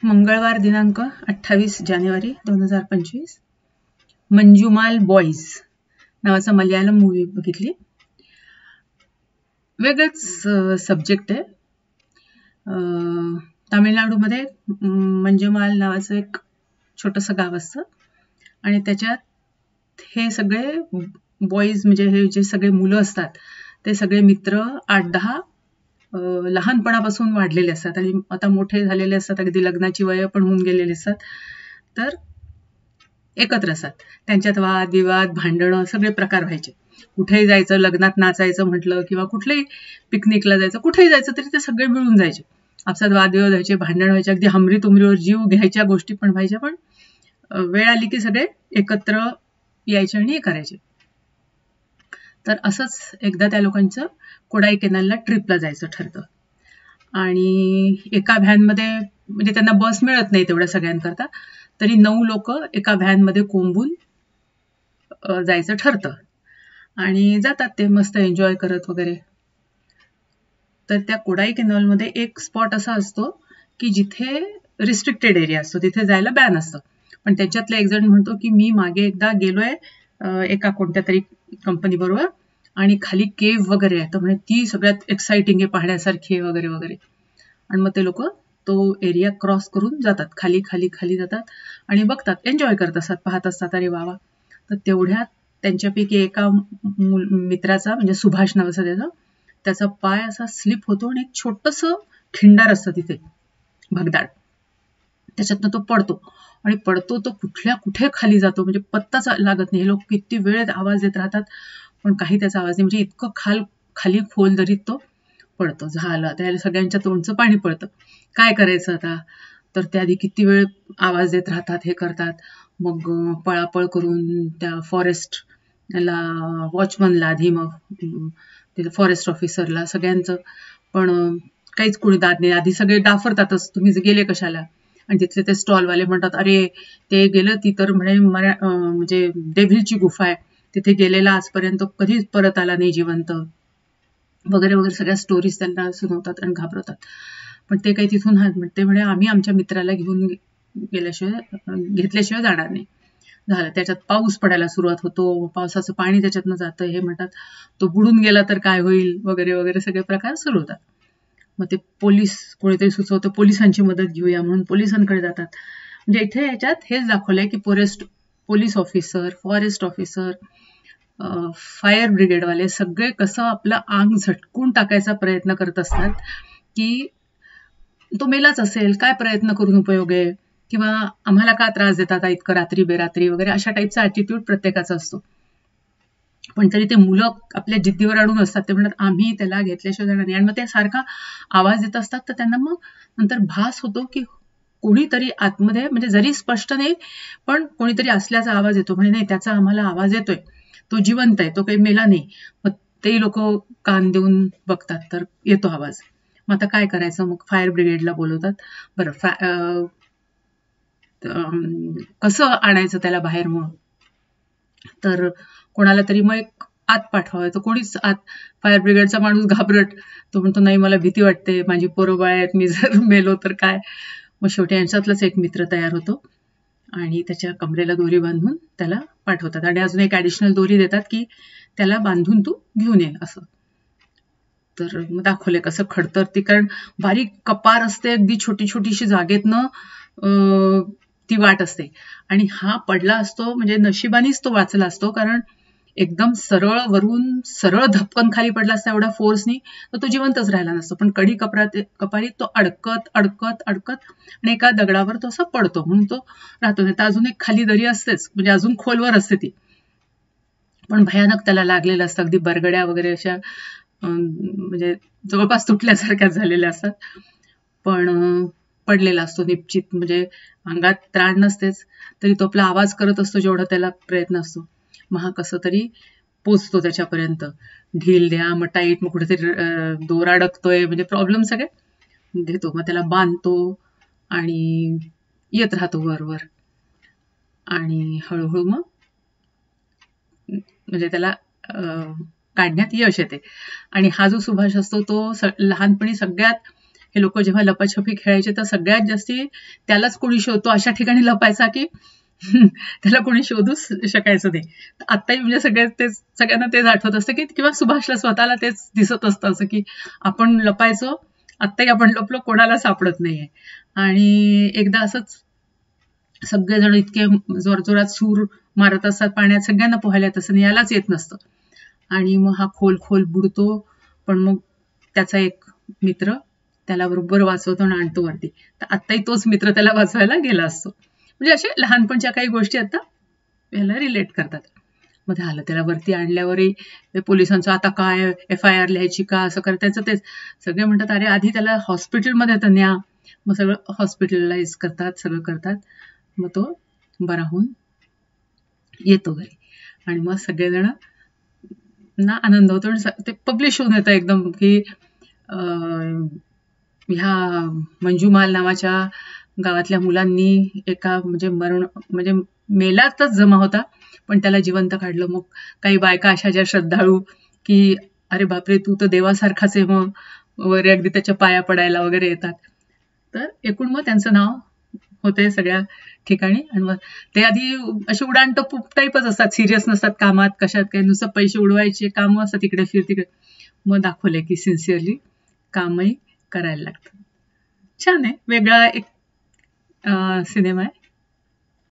मंगळवार दिनांक 28 जानेवारी 2025. मंजुमाल बॉईज नावाचा मल्याळम मूवी बघितली. वेगळंच सब्जेक्ट आहे. तामिळनाडूमध्ये मंजुमाल नावाचं एक छोटंसं गाव असतं आणि त्याच्यात हे सगळे बॉईज म्हणजे हे जे सगळे मुलं असतात ते सगळे मित्र 8-10 लहानपणापासून वाढलेले असतात आणि आता मोठे झालेले असतात, अगदी लग्नाची वय पण होऊन गेलेली असतात, तर एकत्र असतात. त्यांच्यात वाद विवाद भांडणं सगळे प्रकार व्हायचे. कुठेही जायचं, लग्नात नाचायचं म्हटलं किंवा कुठल्याही पिकनिकला जायचं, कुठेही जायचं तरी ते सगळे मिळून जायचे. आपसात वादविवाद व्हायचे, भांडण व्हायचे, अगदी हमरी तुमरीवर जीव घ्यायच्या गोष्टी पण व्हायच्या. पण वेळ आली की सगळे एकत्र यायचे आणि हे करायचे. तर असंच एकदा त्या लोकांचं कोडाईकनालला ट्रिपला जायचं ठरतं आणि एका व्हॅनमध्ये म्हणजे त्यांना बस मिळत नाही तेवढ्या सगळ्यांकरता, तरी 9 लोक एका व्हॅनमध्ये कोंबून जायचं ठरतं आणि जातात ते मस्त एन्जॉय करत वगैरे. तर त्या कोडाईकनालमध्ये एक स्पॉट असा असतो की जिथे रिस्ट्रिक्टेड एरिया असतो, तिथे जायला बॅन असतं. पण त्याच्यातला एक जण म्हणतो की मी मागे एकदा गेलोय एका कोणत्या तरी कंपनी बरोबर आणि खाली केव्ह वगैरे आहे, तर म्हणजे ती सगळ्यात एक्साइटिंग आहे, पाहण्यासारखी आहे वगैरे वगैरे. आणि मग ते लोक तो एरिया क्रॉस करून जातात, खाली खाली खाली जातात आणि बघतात, एन्जॉय करत असतात, पाहत असतात, अरे वा वा. तर तेवढ्यात त्यांच्यापैकी एका मित्राचा म्हणजे सुभाष नावाचा त्याचा पाय असा स्लिप होतो आणि एक छोटंसं खिंडार असतं तिथे भगदाड, त्याच्यातनं तो पडतो आणि पडतो तो कुठल्या कुठे खाली जातो, म्हणजे पत्ताच लागत नाही. हे लोक किती वेळ आवाज देत राहतात पण काही त्याचा आवाज नाही, म्हणजे इतकं खाली खोल दरीत तो पडतो. झालं, त्याला सगळ्यांच्या तोंडचं पाणी पडतं. काय करायचं आता? तर त्या आधी किती वेळ आवाज देत राहतात, हे करतात. मग पळापळ करून त्या फॉरेस्टला वॉचमनला आधी, मग फॉरेस्ट ऑफिसरला, सगळ्यांचं पण काहीच कोणी दाद नाही. आधी सगळे डाफरतातच, तुम्ही गेले कशाला. आणि तिथले ते स्टॉलवाले म्हणतात, अरे ते गेलं ती तर म्हणे म्हणजे डेव्हिलची गुफा आहे, तिथे गेलेला आजपर्यंत कधीच परत आला नाही जिवंत वगैरे वगैरे. सगळ्या स्टोरीज त्यांना सुनावतात आणि घाबरवतात. पण ते काही तिथून ते म्हणे आम्ही आमच्या मित्राला घेतल्याशिवाय जाणार नाही. झालं, त्याच्यात पाऊस पडायला सुरुवात होतो, पावसाचं पाणी त्याच्यातनं जातं, हे म्हणतात तो बुडून गेला तर काय होईल वगैरे वगैरे सगळे प्रकार सुरू होतात. मग ते पोलीस कोणीतरी सुचवतं पोलिसांची मदत घेऊया म्हणून पोलिसांकडे जातात. म्हणजे इथे याच्यात हेच दाखवलंय की police officer, forest officer, fire ब्रिगेडवाले सगळे कसं आपलं अंग झटकून टाकायचा प्रयत्न करत असतात की तो मेलाच असेल, काय प्रयत्न करून उपयोग आहे, किंवा आम्हाला का त्रास देतात इतकं रात्री बेरात्री वगैरे, अशा टाईपचा ॲटिट्यूड प्रत्येकाचा असतो. पण तरी ते मुलं आपल्या जिद्दीवर अडून असतात. ते म्हणतात आम्ही त्याला घेतल्याशिवाय जाणार नाही. आणि मग ते सारखा आवाज देत असतात, तर त्यांना मग नंतर भास होतो की कोणीतरी आतमध्ये, म्हणजे जरी स्पष्ट नाही पण कोणीतरी असल्याचा आवाज येतो. म्हणजे नाही, त्याचा आम्हाला आवाज येतोय, तो जिवंत आहे, तो काही मेला नाही. मग ते लोक कान देऊन बघतात, तर येतो आवाज. मग आता काय करायचं? मग फायर ब्रिगेडला बोलवतात. बरं, कसं आणायचं त्याला बाहेर? मग तर कोणाला तरी मग एक आत पाठवायचं. कोणीच आत, फायर ब्रिगेडचा माणूस घाबरट, तो म्हणतो नाही मला भीती वाटते, माझी पोरं बाळ आहेत, मी जर मेलो तर काय. मग शेवटी यांच्यातलाच एक मित्र तयार होतो आणि त्याच्या कमरेला दोरी बांधून त्याला पाठवतात आणि अजून एक ऍडिशनल दोरी देतात की त्याला बांधून तू घेऊन ये असं. तर मग दाखवले कसं खडतर ती, कारण बारीक कपार असते, अगदी छोटी छोटीशी जागेतनं ती वाट असते आणि हा पडला असतो, म्हणजे नशिबानीच तो वाचला असतो, कारण एकदम सरळ वरून सरळ धपकन खाली पडला असता एवढ्या फोर्सनी, तर तो जिवंतच राहिला नसतो. पण कडी कपारीत तो अडकत अडकत अडकत आणि एका दगडावर तो असा पडतो, म्हणून तो राहतो. नाही तर अजून एक खाली दरी असतेच, म्हणजे अजून खोलवर असते ती, पण भयानक त्याला लागलेलं असतं, अगदी बरगड्या वगैरे अशा म्हणजे जवळपास तुटल्यासारख्या झालेल्या असतात. पण पडलेला असतो निश्चित, म्हणजे अंगात त्राण नसतेच, तरी तो आपला आवाज करत असतो जेवढा त्याला प्रयत्न असतो. मग हा कसं तरी पोचतो त्याच्यापर्यंत. ढील द्या, मग टाईट, मग कुठेतरी दोरा अडकतोय, म्हणजे प्रॉब्लेम सगळे घेतो. मग त्याला बांधतो आणि येत राहतो वरवर आणि हळूहळू मग म्हणजे त्याला काढण्यात यश येते. आणि हा जो सुभाष असतो तो लहानपणी सगळ्यात हे लोक जेव्हा लपाछपी खेळायचे तर सगळ्यात जास्ती त्यालाच कोणी शोधतो अशा ठिकाणी लपायचा की त्याला कोणी शोधूच शकायचं नाही. आत्ताही म्हणजे सगळ्यांना तेच आठवत असतं की किंवा सुभाषला स्वतःला तेच दिसत असतं असं की आपण लपायचो, आत्ताही आपण लपलो, कोणाला सापडत नाहीये. आणि एकदा असंच सगळेजण इतके जोरजोरात सूर मारत असतात पाण्यात, सगळ्यांना पोहायला येत असतं, यालाच येत नसतं. आणि मग हा खोल खोल बुडतो, पण मग त्याचा एक मित्र त्याला बरोबर वाचवतो आणि आणतो वरती. तर आत्ताही तोच मित्र त्याला वाचवायला गेला असतो. म्हणजे असे लहानपणच्या काही गोष्टी आता याला रिलेट करतात. मग झालं, त्याला वरती आणल्यावरही पोलिसांचं आता काय FIR लिहायची का, असं करायचं. तेच सगळे म्हणतात अरे आधी त्याला हॉस्पिटलमध्ये तर न्या. मग सगळं हॉस्पिटलाइज करतात, सगळं करतात. मग तो बरा होऊन येतो घरी आणि मग सगळेजण ना आनंद होतो आणि ते पब्लिश होऊन येतं एकदम की ह्या मंजुमाल नावाच्या गावातल्या मुलांनी एका म्हणजे मेलातच जमा होता पण त्याला जिवंत काढलं. मग काही बायका अशा ज्या श्रद्धाळू की अरे बापरे तू तर देवासारखाच आहे, मग वगैरे अगदी त्याच्या पाया पडायला वगैरे येतात. तर एकूण मग त्यांचं नाव होते सगळ्या ठिकाणी. आणि मग ते आधी असे उडाणटप्पू टाईपच असतात, सिरियस नसतात कामात कशात, काही नुसतं पैसे उडवायचे काम असतात, तिकडे फिर तिकडे. मग दाखवले की सिन्सिअरली कामही करायला लागतं. छान आहे, वेगळा एक सिनेमा आहे.